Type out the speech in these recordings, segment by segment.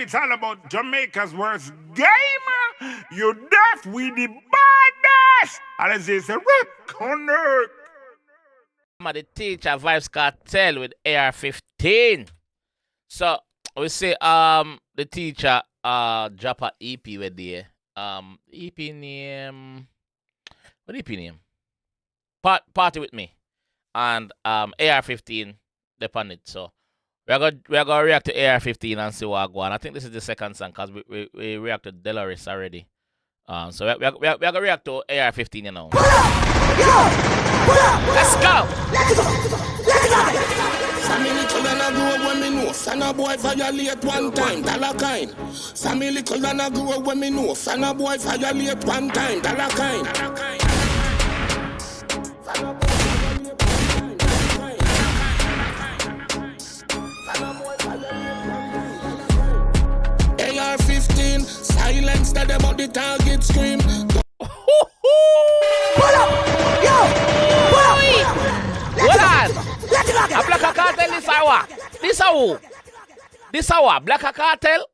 it's all about Jamaica's worst gamer. You deaf, we the baddest. And as they say, reconnect. I'm the teacher, Vybz Kartel with AR15. So we say the teacher drop a EP with the EP name. What EP name? Party with me. And AR15 depend it. So we're gonna react to AR15 and see what go on. I think this is the second song because we reacted to Dolores already. So we're gonna react to AR15, you know. Let's go! Sammy little and I grow when me know. Son a boy violate one time, dollar kind. Sammy little and I grow when me know. Son a boy violate one time, dollar kind. AR15, silence that about the target scream. Pull up! Yo! Pull up! Hold on! A Black Cartel this hour. This hour. This hour. Black Cartel.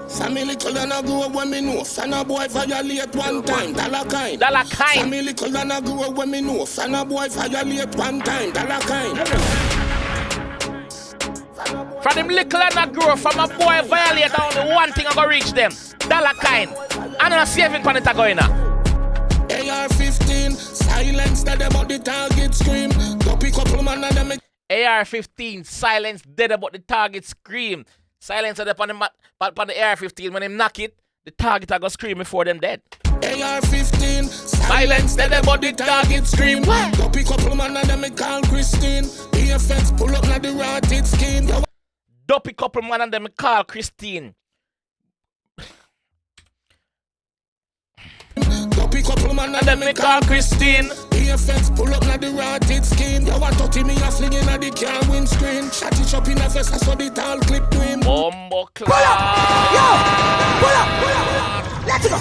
Sammy little and I grow when me know. Son a boy violate one time, dollar kind. Dollar kind. Sammy little and I grow when me know. Son a boy violate one time, dollar kind. From them little and not grow, from a boy violate only one thing I go reach them. Dollar kind. And a saving pan it a going now. AR15, silence that about the target scream. Go pick up man and them. AR15, silence dead about the target scream. Silence it upon the AR15 when him knock it, the target I go scream before them dead. AR15, silence dead about the target scream. Go pick up man and them call Christine. The effects pull up na the rotted scheme. Dopey couple man and them call Christine. Dopey couple man and them call Christine. The effects pull up na the rotted scheme. You want to me a flinging at the car windscreen. Shot it up in a face, I saw the tall clip to him. Bombo clap. Pull up! Yo! Pull up! Let it go!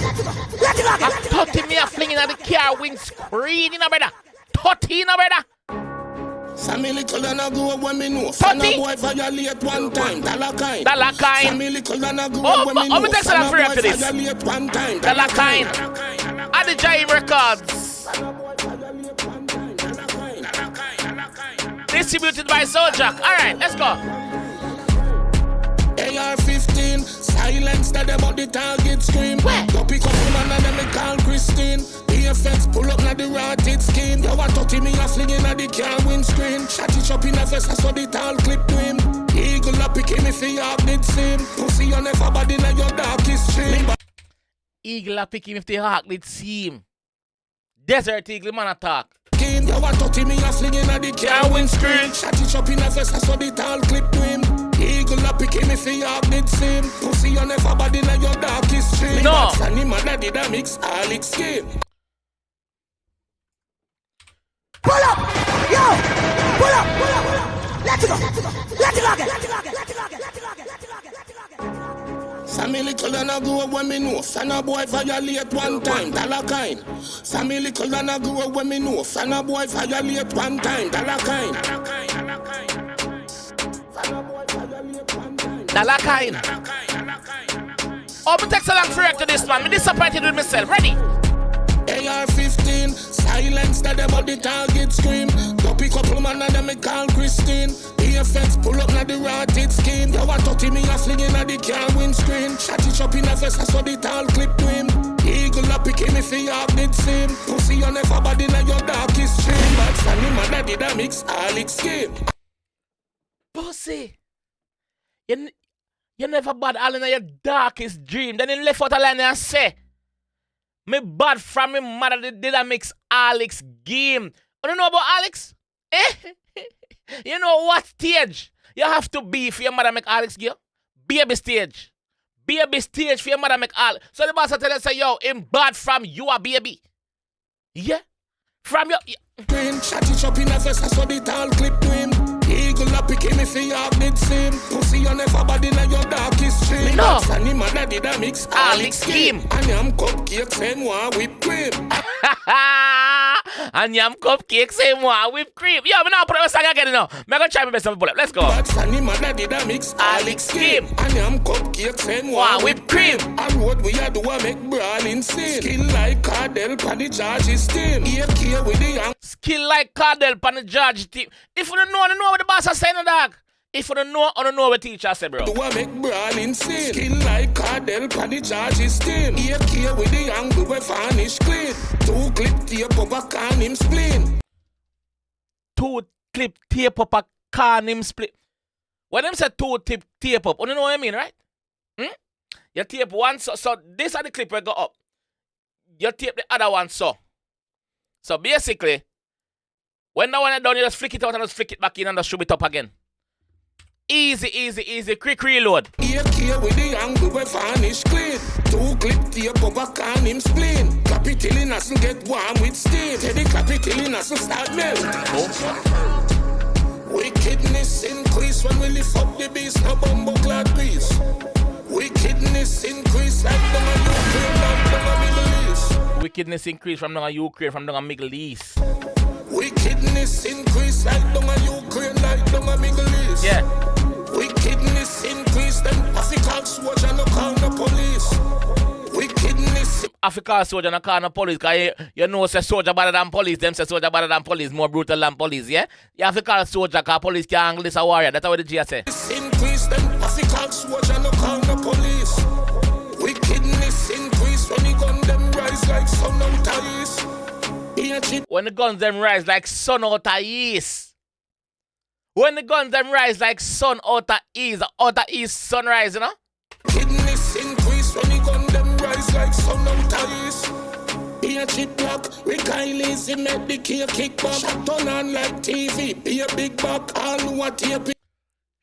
Let it go! I thought me a flinging at the car windscreen, you know, brother. 30, you know, brother. Sammy little and I grow when me know. Son a boy violate one time, dollar kind. Dollar kind. Sammy little and I grow when me know. Son a boy violate one time, dollar kind. At the Giant Records. Distributed by Souljack. Alright, let's go. AR15, silence that about the target scream. Go pick up man and them call Christine. The effects pull up na the rotted scheme. You want to me a flinging at the car windscreen. Shot it up in a face, I saw the tall clip to him. Eagle up pick me for your did seem. Pussy you never bad in your darkest dream. Eagle up pick him if the hawk did seem. Desert Eagle man attack. You want to me a flinging at the car windscreen. Shot it up in a face, I saw the tall clip to him. Eagle up pick me for your did seem. Pussy you never bad in your darkest dream. No. Funny mother did a mix 𝐑𝐂𝐂𝐓𝐈𝐎𝐍. Pull up! Yo! Pull up! Pull up! Let's go! Let's go again! Sammy little and I grow when me know. Son a boy violate one time, dollar kind. Sammy little and I grow when me know. Son a boy violate one time, dollar kind. Dollar kind. Oh, me take so long to react to this one. Me disappointed with myself. Ready? AR15, silence that about the target scream. Go pick up man and them call Christine. The effects pull up na the rotted scheme. You want to me a flinging at the car windscreen. Shot it up in a face, I saw the tall clip to him. Eagle up pick me for your did seem. Pussy you never bad in your darkest dream. But funny mother did a mix 𝐑𝐂𝐶𝐓. Pussy. You never bad all in your darkest dream. Then you left out a line and say, me bad from me mother did a mix 𝐑𝐂𝐶𝐓 game. You don't know about 𝐑𝐂𝐶? Eh? You know what stage you have to be for your mother make 𝐑𝐂𝐶𝐓 game? Baby stage. Baby stage for your mother make 𝐑𝐂𝐶. So the boss will tell you, say, yo, him bad from you a baby. Yeah? From your... Shot it up in a face, I saw the tall clip to him. Eagle up pick me for your did seem. Pussy you never bad in your darkest dream. No. Funny mother did a mix 𝐑𝐂𝐶𝐓 game. And I'm cupcakes and one whipped cream. And yam cupcake same one whipped cream. Yo, me now put up a song again, you know. Me gonna try my best to pull up. Let's go. But funny mother did a mix Alex scheme. And yam cupcake same one whipped cream. And what we are do a make brawling scene. Skill like Kartel pan the George's team. AK with the young. Skill like Kartel pan the George team. If you don't know what the boss is saying, dog. If you don't know what teacher say, bro. Do a make brawling scene. Skill like Kartel pan the George's team. AK with the young do a vanish clean. 2 clip tape up a can him spleen. 2 clip tape up a can him split. When them say 2 clip tape up, you know what I mean, right? You tape one so this are the clip will go up. You tape the other one so. So basically, when that one is done, you just flick it out and just flick it back in and just shoot it up again. Easy. Quick reload. AK with the angle we vanish clean. 2 clip tape up a can him spleen. Clap it till he doesn't get warm with steam. Tell the clap it till he doesn't start melt. Wickedness increase when we lift up the beast. No bumbo clad piece. Wickedness increase like down a Ukraine, like down a Middle East. Wickedness increase from down a Ukraine, from down a Middle East. Wickedness increase like down a Ukraine, like down a Middle East. Yeah. Wickedness increase, then African soldier no call the police. Wickedness. African soldier no call the police, cause you know say soldier better than police. Them say soldier better than police, more brutal than police, yeah? You have to call soldier, cause police can't handle this a warrior. That's what the G say. Increase, then African soldier no call the police. Wickedness increase when the gun them rise like sun out of east. When the guns them rise like sun out of east. When the guns them rise like sun out of east sunrise, you know? Wickedness increase when the gun them rise like sun out of east. Be a chip block, we lazy make the cake kick back. Shut turn on like TV, be a big back, all who are tape.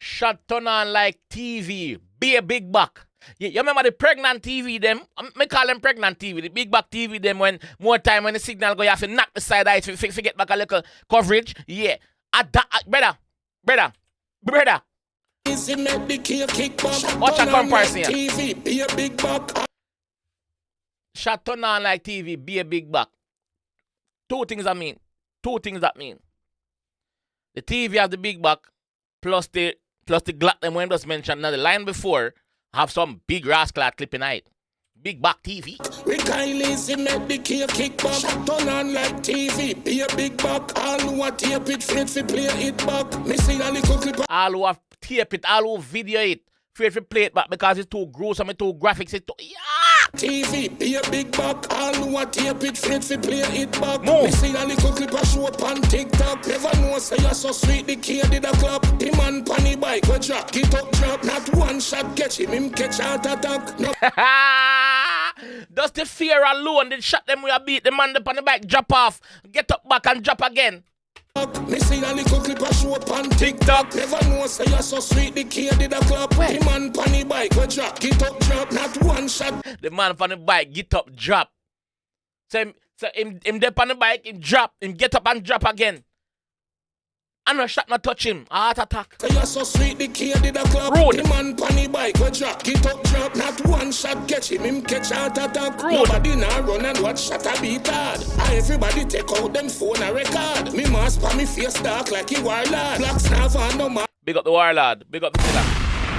Shut turn on like TV, be a big back. You remember the pregnant TV them? Me call them pregnant TV. The big back TV them when more time when the signal go, you have to knock the side eye to get back a little coverage. Yeah. Brother. Watch a comparison here. TV, be a big back. Shut turn on like TV, be a big back. Two things that mean. The TV have the big back plus the Glock them when just mentioned. Now the line before have some big rascal clip in it. Big back TV. We lazy make the cake kick back. Shut turn on like TV, be a big back. All who are tape it, afraid to play it back. Me see a little clip. All who have tape it, all who video it, afraid to play it back because it's too gruesome, it's too graphics, it's too... Yeah! TV, be a big back. All who are tape it, afraid to play it back. Move. Me see a little clip a show up on TikTok. Never know say you're so sweet, the kid did a clap. The man pan the bike, we drop, get up, drop. Not one shot catch him catch heart attack. No. Does the fear alone did shot them with a beat the man up on the bike, drop off, get up back and drop again. Me see a little clip a show up on TikTok. Never know say you're so sweet, the kid did a clap. The man pan the bike, we drop, get up, drop. Not one shot. The man on the bike, get up, drop. So him dip on the bike, him drop, him get up and drop again. And no shot not touch him. A heart attack. Say you're so sweet, the kid did a clap. Rude. The man pan the bike, we drop, get up, drop. Not one shot catch him catch heart attack. Rude. Nobody now run and watch shot a beat hard. Everybody take out them phone and record. Me mask pa me face dark like he warlord. Black staff and no man. Big up the warlord. Big up the killer.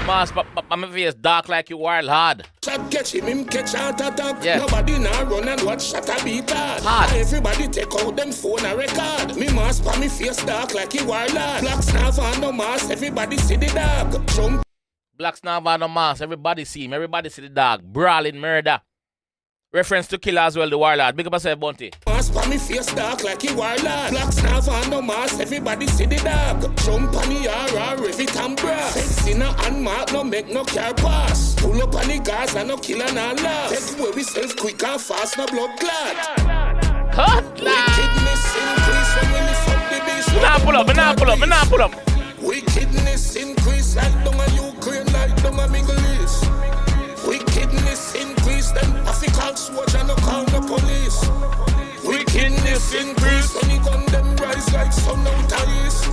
Mask pa my face dark like you warlord. Shot catch him catch heart attack. Yeah. Nobody now run and watch shot a beat hard. Everybody take out them phone and record. Me mask pa me face dark like he warlord. Black staff and no mask. Everybody see the dog. Jump. Black Snarf and no mask. Everybody see him. Everybody see the dog. Brawling murder. Reference to killer as well, the warlord. Big up yourself, Bounty. Mask pa me face dark like he warlord. Black staff and no mask. Everybody see the dog. Jump on the RR, rev it and brass. Sex in a hand mark, no make no car pass. Pull up on the gas and no kill and no laugh. Take away we self quick and fast, no blood clot. Hot Wickedness increase when we lift up the beast. Me nah pull up. Wickedness increase like down a Ukraine, like down a Middle East. Wickedness increase, then African soldier no call the police. Wickedness increase when the gun them rise like sun out of east.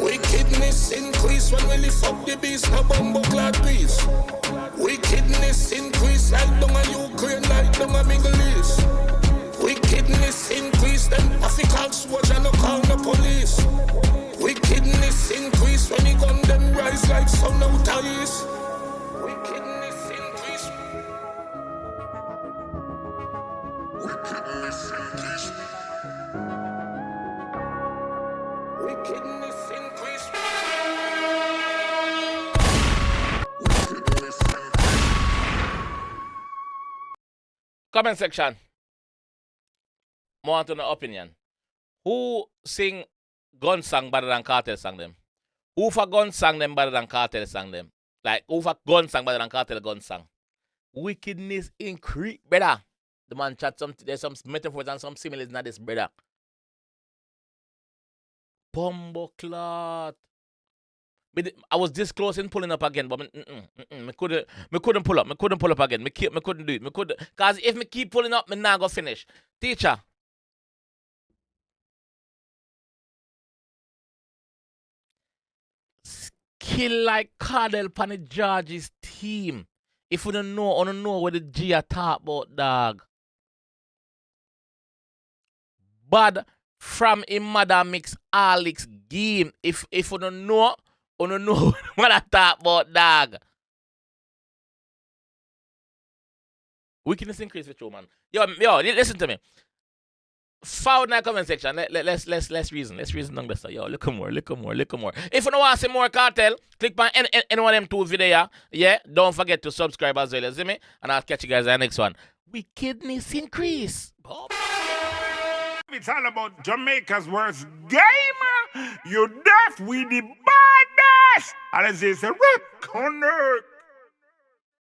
Wickedness increase when we lift up the beast, no bumbo clad piece. Wickedness increase like down a Ukraine, like down a Middle East. Wickedness increase, then African Comment section. More want to know opinion. Who sing gun song better than Kartel song them? Who for gun song them better than Kartel song them? Like who for gun song better than Kartel gun song? Wickedness increase, brother. The man chat there's some metaphors and some similes in this, brother. Bumbo clot. I was this close in pulling up again, but me couldn't pull up. Me couldn't pull up again. Me couldn't do it. Cause if me keep pulling up, me not go finish. Teacher. Skill like Kartel pan the George's team. If we don't know what the G are talk about, dog. But from him mother mix Alex game. If we don't know what I talk about, dog. Wickedness increase with you, man. Yo, listen to me. Found in the comment section. Let's reason. Let's reason on this. Yo, look more. If you don't want to see more Kartel, click on any one of them two videos. Yeah, don't forget to subscribe as well. You see me? And I'll catch you guys in the next one. Wickedness increase. It's all about Jamaica's worst game. You deaf, we the baddest. And as they say, Rick Connect.